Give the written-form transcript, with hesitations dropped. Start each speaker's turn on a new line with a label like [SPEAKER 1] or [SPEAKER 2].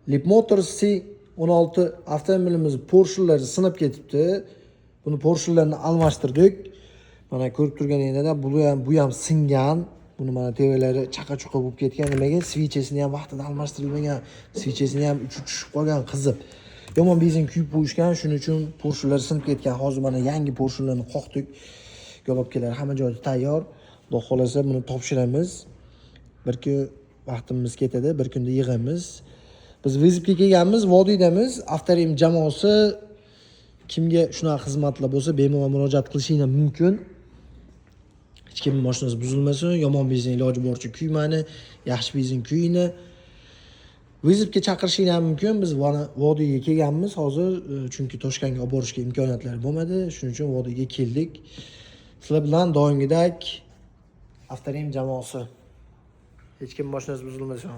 [SPEAKER 1] Leapmotor C16 avtomobilimiz Porsche'lari sinib ketibdi. Buni Porsche'larni almashtirdik. Mana ko'rib turganingizda bu ham singan. Buni mana tevalari chaqa-chuqa bo'lib ketgan. Nimaga? Svichesini ham vaqtida almashtirilmagan. Svichesini ham uchi tushib qolgan, qizib. Yomon benzin kuyib qo'yishgan, shuning uchun Porsche'lar sinib ketgan. Hozir mana yangi Porsche'larni qoqdik. Galobkalar hamma joyi tayyor. Xudo xolasa buni topshiramiz. Bir kun vaqtimiz ketadi, bir kunda yig'amiz. Biz Vizibga kelganmiz, Vodiydamiz. Avtorim jamoasi kimga shunaqa xizmatlar bo'lsa, bemalol murojaat qilishinglar mumkin. Hech kimning mashinasi buzilmasin, yomon benzin iloji boricha kuymani, yaxshi benzin kuyini. Vizibga chaqirishinglar mumkin. Biz Vodiyga kelganmiz hozir, chunki Toshkentga olib borishga imkoniyatlari bo'lmadi. Shuning uchun Vodiyga keldik. Sizlar bilan doimgidek Avtorim jamoasi. Hech kim mashinasi buzilmasin.